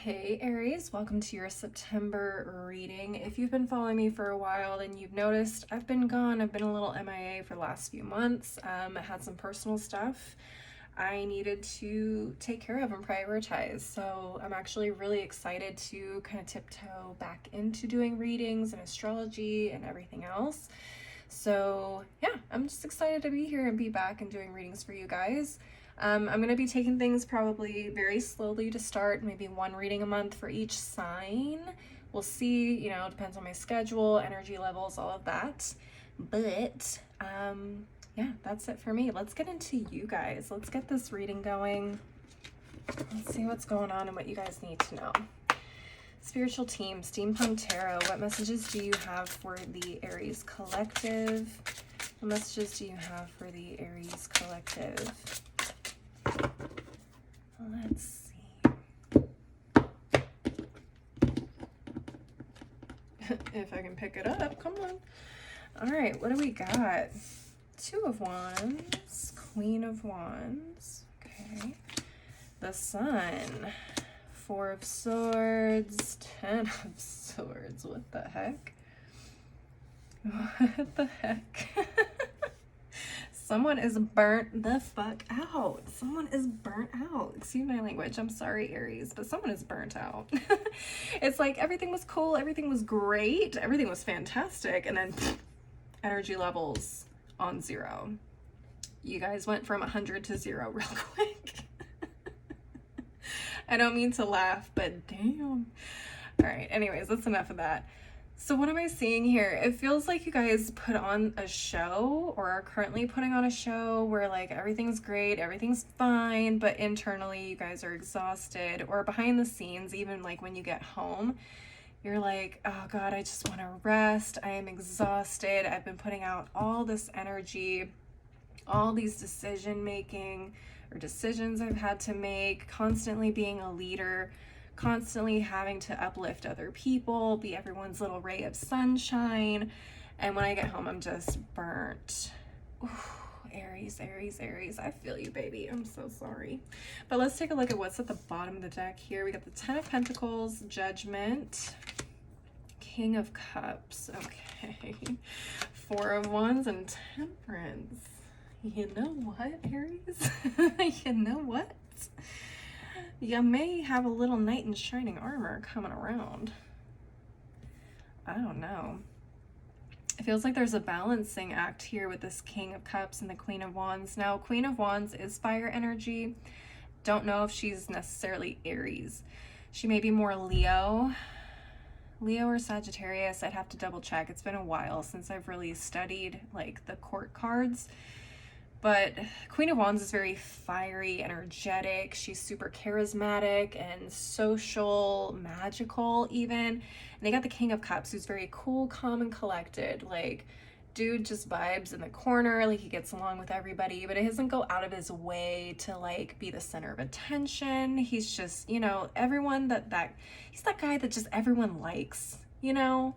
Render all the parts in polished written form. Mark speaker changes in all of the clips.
Speaker 1: Hey Aries, welcome to your September reading. If you've been following me for a while, then you've noticed I've been gone. I've been a little MIA for the last few months. I had some personal stuff I needed to take care of and prioritize. So I'm actually really excited to kind of tiptoe back into doing readings and astrology and everything else. So yeah, I'm just excited to be here and be back and doing readings for you guys. I'm going to be taking things probably very slowly to start, maybe one reading a month for each sign. We'll see, depends on my schedule, energy levels, all of that. But yeah, that's it for me. Let's get into you guys. Let's get this reading going. Let's see what's going on and what you guys need to know. Spiritual team, Steampunk Tarot, what messages do you have for the Aries Collective? What messages do you have for the Aries Collective? Let's see. If I can pick it up, come on. All right, what do we got? Two of Wands, Queen of Wands, okay. The Sun, Four of Swords, Ten of Swords, what the heck? What the heck? Someone is burnt the fuck out. Someone is burnt out. Excuse my language. I'm sorry, Aries, but someone is burnt out. It's like everything was cool. Everything was great. Everything was fantastic. And then energy levels on 0. You guys went from 100 to 0 real quick. I don't mean to laugh, but damn. All right. Anyways, that's enough of that. So what am I seeing here? It feels like you guys put on a show or are currently putting on a show where like everything's great, everything's fine, but internally you guys are exhausted, or behind the scenes, even like when you get home, you're like, oh God, I just want to rest. I am exhausted. I've been putting out all this energy, all these decisions I've had to make, constantly being a leader, constantly having to uplift other people, be everyone's little ray of sunshine. And when I get home, I'm just burnt. Ooh, Aries, Aries, Aries. I feel you, baby. I'm so sorry. But let's take a look at what's at the bottom of the deck here. We got the Ten of Pentacles, Judgment, King of Cups. Okay. Four of Wands and Temperance. You know what, Aries? You know what? You may have a little knight in shining armor coming around. I don't know. It feels like there's a balancing act here with this King of Cups and the Queen of Wands. Now, Queen of Wands is fire energy. Don't know if she's necessarily Aries. She may be more Leo or Sagittarius. I'd have to double check. It's been a while since I've really studied like the court cards. But Queen of Wands is very fiery, energetic. She's super charismatic and social, magical even. And they got the King of Cups, who's very cool, calm, and collected. Like, dude just vibes in the corner. Like, he gets along with everybody, but it doesn't go out of his way to, like, be the center of attention. He's just, everyone he's that guy that just everyone likes, I'm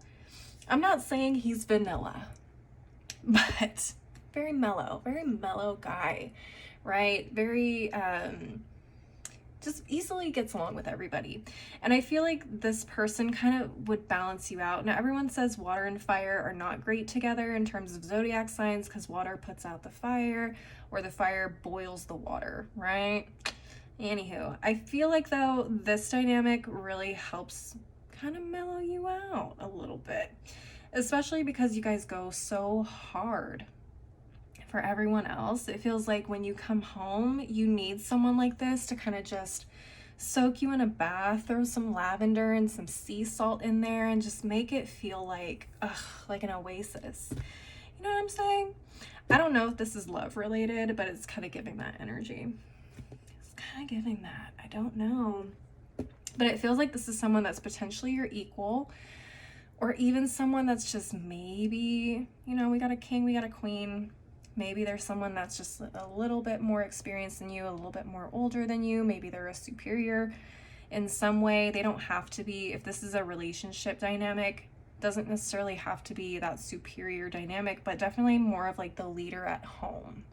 Speaker 1: not saying he's vanilla, but very mellow guy, right? Very just easily gets along with everybody. And I feel like this person kind of would balance you out. Now, everyone says water and fire are not great together in terms of zodiac signs because water puts out the fire or the fire boils the water, right? Anywho, I feel like though this dynamic really helps kind of mellow you out a little bit, especially because you guys go so hard for everyone else. It feels like when you come home, you need someone like this to kind of just soak you in a bath, throw some lavender and some sea salt in there and just make it feel like an oasis. You know what I'm saying? I don't know if this is love related, but it's kind of giving that energy. It's kind of giving that. I don't know. But it feels like this is someone that's potentially your equal, or even someone that's just maybe, we got a king, we got a queen. Maybe there's someone that's just a little bit more experienced than you, a little bit more older than you. Maybe they're a superior in some way. They don't have to be, if this is a relationship dynamic, doesn't necessarily have to be that superior dynamic, but definitely more of like the leader at home.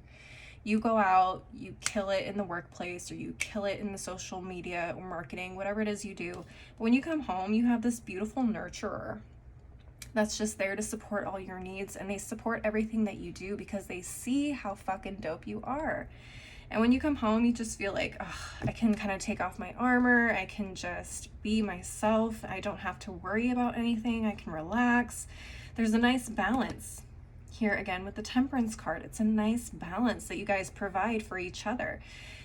Speaker 1: You go out, you kill it in the workplace, or you kill it in the social media or marketing, whatever it is you do. But when you come home, you have this beautiful nurturer that's just there to support all your needs, and they support everything that you do because they see how fucking dope you are. And when you come home, you just feel like, oh, I can kind of take off my armor. I can just be myself. I don't have to worry about anything. I can relax. There's a nice balance here again with the Temperance card. It's a nice balance that you guys provide for each other.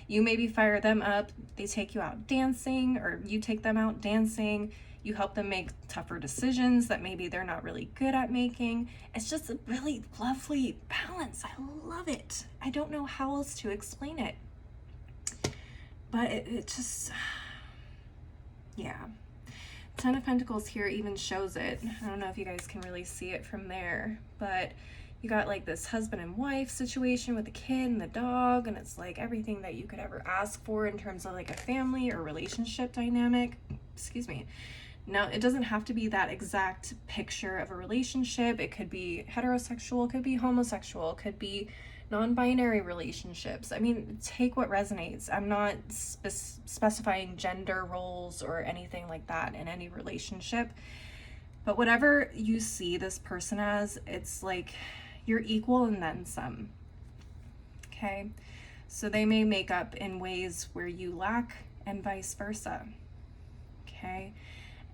Speaker 1: You maybe fire them up. They take you out dancing, or you take them out dancing. You help them make tougher decisions that maybe they're not really good at making. It's just a really lovely balance. I love it. I don't know how else to explain it. But it just, yeah. Ten of Pentacles here even shows it. I don't know if you guys can really see it from there, but you got like this husband and wife situation with the kid and the dog, and it's like everything that you could ever ask for in terms of like a family or relationship dynamic. Excuse me. Now, it doesn't have to be that exact picture of a relationship. It could be heterosexual, it could be homosexual, it could be non-binary relationships. I mean, take what resonates. I'm not specifying gender roles or anything like that in any relationship. But whatever you see this person as, it's like you're equal and then some. Okay? So they may make up in ways where you lack and vice versa. Okay?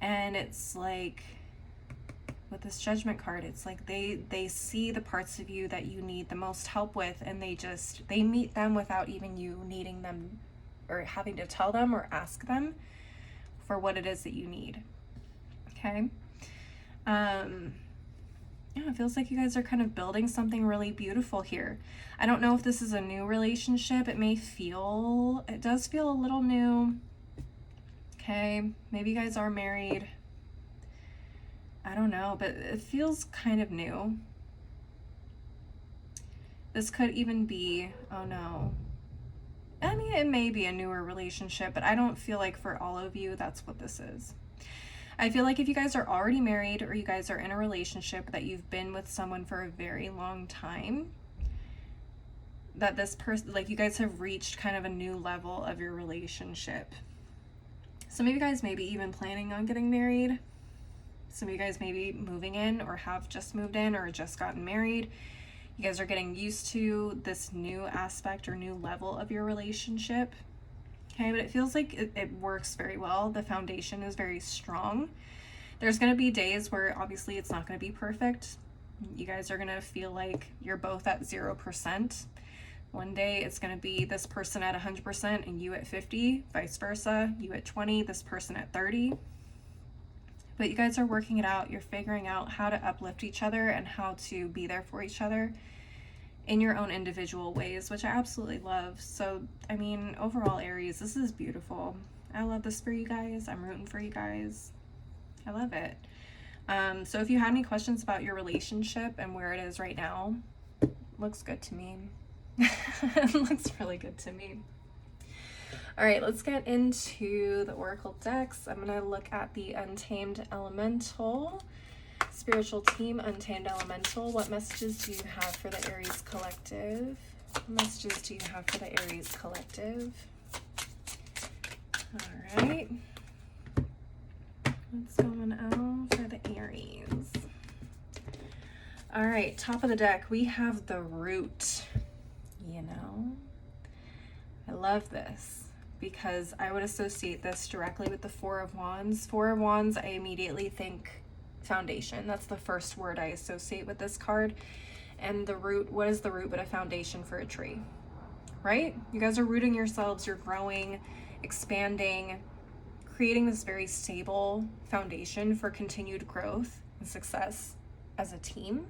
Speaker 1: And it's like, with this Judgment card, it's like they see the parts of you that you need the most help with, and they meet them without even you needing them or having to tell them or ask them for what it is that you need. Okay? Yeah, it feels like you guys are kind of building something really beautiful here. I don't know if this is a new relationship. It does feel a little new. Okay, maybe you guys are married. I don't know, but it feels kind of new. This could even be, oh no. I mean, it may be a newer relationship, but I don't feel like for all of you, that's what this is. I feel like if you guys are already married, or you guys are in a relationship that you've been with someone for a very long time, that this person, like you guys have reached kind of a new level of your relationship. Some of you guys may be even planning on getting married. Some of you guys may be moving in, or have just moved in, or just gotten married. You guys are getting used to this new aspect or new level of your relationship. Okay, but it feels like it works very well. The foundation is very strong. There's going to be days where obviously it's not going to be perfect. You guys are going to feel like you're both at 0%. One day it's going to be this person at 100% and you at 50, vice versa. You at 20, this person at 30. But you guys are working it out. You're figuring out how to uplift each other and how to be there for each other in your own individual ways, which I absolutely love. So, I mean, overall, Aries, this is beautiful. I love this for you guys. I'm rooting for you guys. I love it. So if you had any questions about your relationship and where it is right now, looks good to me. It looks really good to me. All right, let's get into the Oracle decks. I'm going to look at the Untamed Elemental. Spiritual team, Untamed Elemental. What messages do you have for the Aries Collective? What messages do you have for the Aries Collective? All right. What's going on for the Aries? All right, top of the deck, we have the Root. You know, I love this because I would associate this directly with the Four of Wands. Four of Wands, I immediately think foundation. That's the first word I associate with this card. And the root, what is the root but a foundation for a tree, right? You guys are rooting yourselves, you're growing, expanding, creating this very stable foundation for continued growth and success as a team,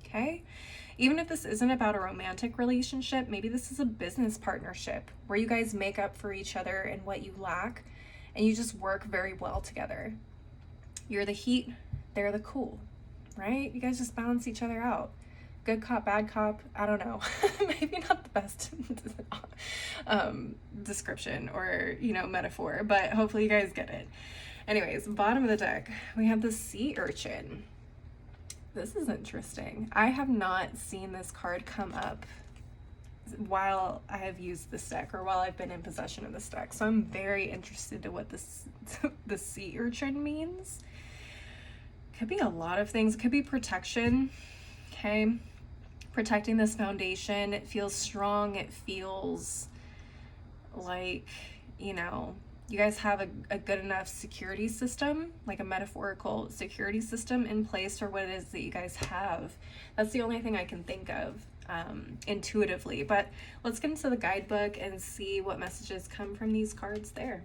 Speaker 1: okay? Even if this isn't about a romantic relationship, maybe this is a business partnership where you guys make up for each other and what you lack, and you just work very well together. You're the heat, they're the cool, right? You guys just balance each other out. Good cop, bad cop, I don't know. Maybe not the best description or, you know, metaphor, but hopefully you guys get it. Anyways, bottom of the deck, we have the Sea Urchin. This is interesting. I have not seen this card come up while I have used this deck, or while I've been in possession of this deck. So I'm very interested in what this the sea urchin means. Could be a lot of things. It could be protection. Okay. Protecting this foundation. It feels strong. It feels like, you know, you guys have a good enough security system, like a metaphorical security system in place for what it is that you guys have. That's the only thing I can think of intuitively. But let's get into the guidebook and see what messages come from these cards there.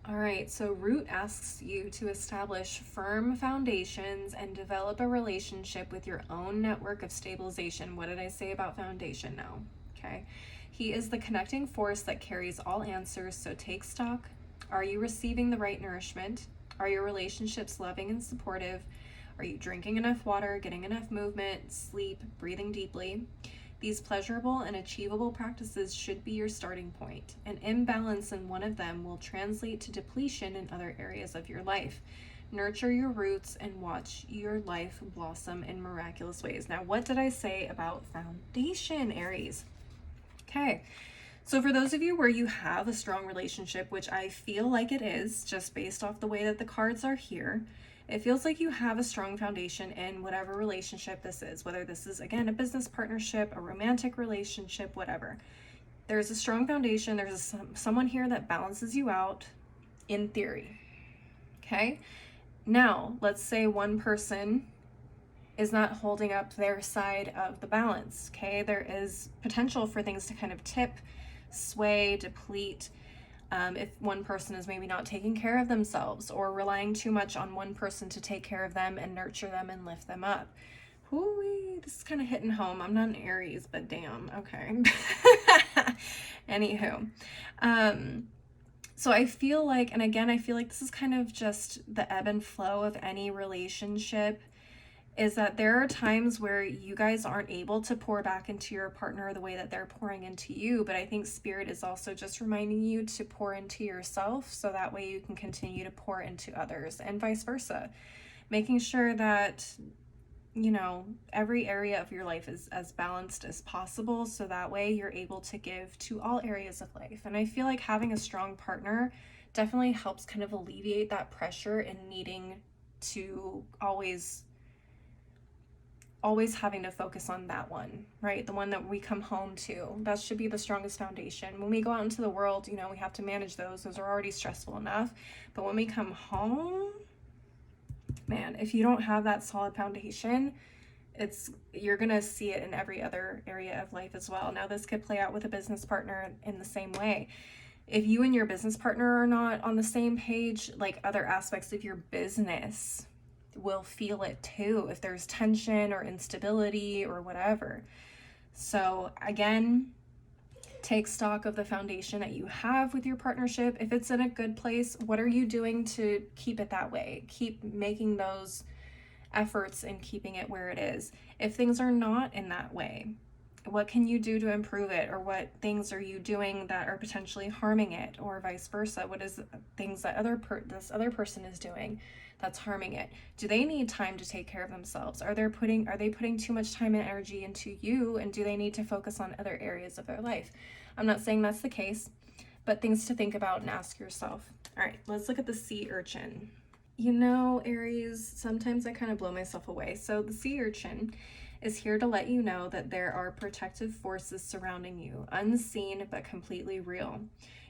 Speaker 1: All right, so Root asks you to establish firm foundations and develop a relationship with your own network of stabilization. What did I say about foundation now? Okay. He is the connecting force that carries all answers, so take stock. Are you receiving the right nourishment? Are your relationships loving and supportive? Are you drinking enough water, getting enough movement, sleep, breathing deeply? These pleasurable and achievable practices should be your starting point. An imbalance in one of them will translate to depletion in other areas of your life. Nurture your roots and watch your life blossom in miraculous ways. Now, what did I say about foundation, Aries? Okay, so for those of you where you have a strong relationship, which I feel like it is, just based off the way that the cards are here, it feels like you have a strong foundation in whatever relationship this is, whether this is, again, a business partnership, a romantic relationship, whatever. There's a strong foundation. There's someone here that balances you out in theory. Okay, now let's say one person is not holding up their side of the balance. Okay, there is potential for things to kind of tip, sway, deplete, if one person is maybe not taking care of themselves or relying too much on one person to take care of them and nurture them and lift them up. Ooh, this is kind of hitting home. I'm not an Aries, but damn, okay. Anywho, so I feel like, and again, I feel like this is kind of just the ebb and flow of any relationship, is that there are times where you guys aren't able to pour back into your partner the way that they're pouring into you. But I think Spirit is also just reminding you to pour into yourself, so that way you can continue to pour into others, and vice versa. Making sure that, you know, every area of your life is as balanced as possible, so that way you're able to give to all areas of life. And I feel like having a strong partner definitely helps kind of alleviate that pressure and needing to always having to focus on that one, right? The one that we come home to. That should be the strongest foundation. When we go out into the world, you know, we have to manage those. Those are already stressful enough. But when we come home, man, if you don't have that solid foundation, you're gonna see it in every other area of life as well. Now, this could play out with a business partner in the same way. If you and your business partner are not on the same page, like other aspects of your business will feel it too, if there's tension or instability or whatever. So again, take stock of the foundation that you have with your partnership. If it's in a good place, what are you doing to keep it that way? Keep making those efforts and keeping it where it is. If things are not in that way, what can you do to improve it? Or what things are you doing that are potentially harming it, or vice versa? What is things that this other person is doing that's harming it? Do they need time to take care of themselves? Are they putting too much time and energy into you, and do they need to focus on other areas of their life? I'm not saying that's the case, but things to think about and ask yourself. All right, let's look at the sea urchin. You know, Aries, sometimes I kind of blow myself away. So the sea urchin is here to let you know that there are protective forces surrounding you, unseen but completely real.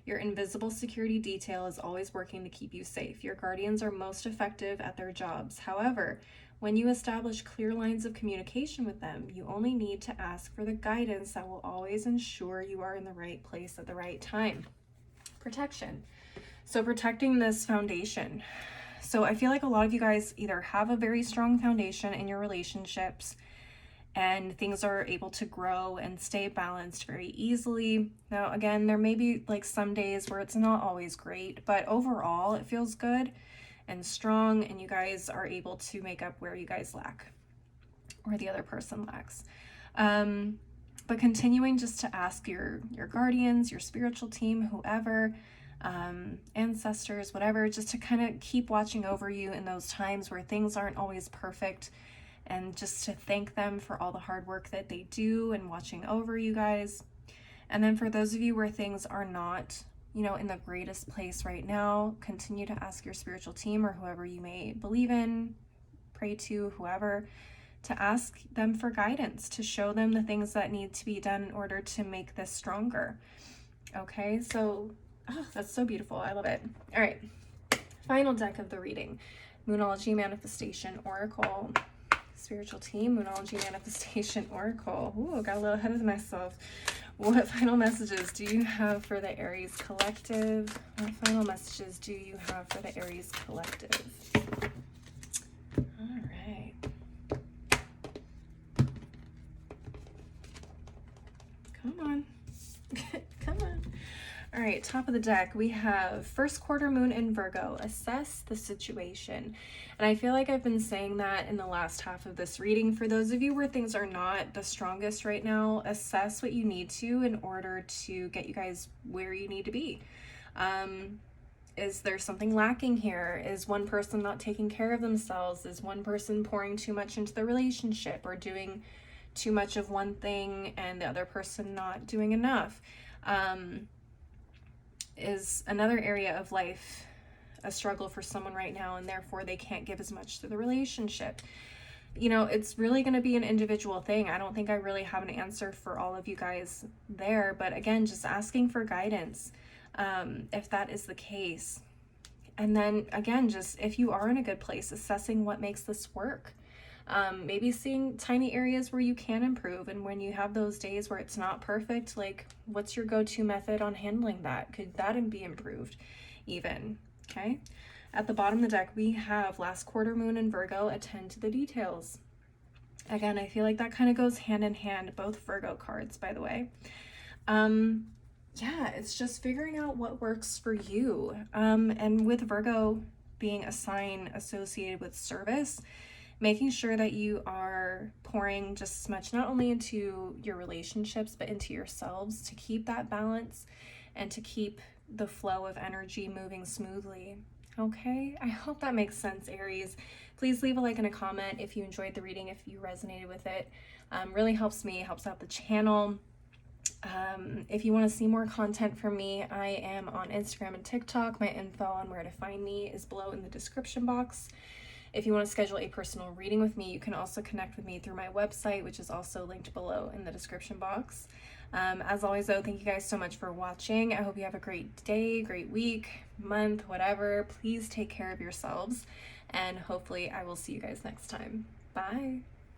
Speaker 1: Your invisible security detail is always working to keep you safe. Your guardians are most effective at their jobs. However, when you establish clear lines of communication with them, you only need to ask for the guidance that will always ensure you are in the right place at the right time. Protection. So protecting this foundation. So I feel like a lot of you guys either have a very strong foundation in your relationships, and things are able to grow and stay balanced very easily. Now, again, there may be like some days where it's not always great, but overall it feels good and strong, and you guys are able to make up where you guys lack, or the other person lacks. But continuing just to ask your guardians, your spiritual team, whoever, ancestors, whatever, just to kind of keep watching over you in those times where things aren't always perfect, and just to thank them for all the hard work that they do and watching over you guys. And then for those of you where things are not, you know, in the greatest place right now, continue to ask your spiritual team or whoever you may believe in, pray to, whoever, to ask them for guidance, to show them the things that need to be done in order to make this stronger. Okay, so, oh, that's so beautiful. I love it. All right, final deck of the reading. Moonology Manifestation Oracle. Spiritual team, Moonology Manifestation Oracle. Ooh, got a little ahead of myself. What final messages do you have for the Aries Collective? What final messages do you have for the Aries Collective? All right. Come on. Come on. All right, top of the deck, we have first quarter moon in Virgo. Assess the situation. And I feel like I've been saying that in the last half of this reading. For those of you where things are not the strongest right now, assess what you need to in order to get you guys where you need to be. Is there something lacking here? Is one person not taking care of themselves? Is one person pouring too much into the relationship or doing too much of one thing and the other person not doing enough? Is another area of life a struggle for someone right now and therefore they can't give as much to the relationship? You know, it's really going to be an individual thing. I don't think I really have an answer for all of you guys there, but again, just asking for guidance if that is the case. And then again, just if you are in a good place, assessing what makes this work. Maybe seeing tiny areas where you can improve, and when you have those days where it's not perfect, like what's your go-to method on handling that? Could that be improved even? Okay, at the bottom of the deck we have last quarter moon in Virgo. Attend to the details. Again, I feel like that kind of goes hand in hand, both Virgo cards, by the way. Yeah, it's just figuring out what works for you, and with Virgo being a sign associated with service, making sure that you are pouring just as much, not only into your relationships, but into yourselves to keep that balance and to keep the flow of energy moving smoothly. Okay, I hope that makes sense, Aries. Please leave a like and a comment if you enjoyed the reading, if you resonated with it. Really helps me, helps out the channel. If you want to see more content from me, I am on Instagram and TikTok. My info on where to find me is below in the description box. If you want to schedule a personal reading with me, you can also connect with me through my website, which is also linked below in the description box. As always, though, thank you guys so much for watching. I hope you have a great day, great week, month, whatever. Please take care of yourselves, and hopefully I will see you guys next time. Bye.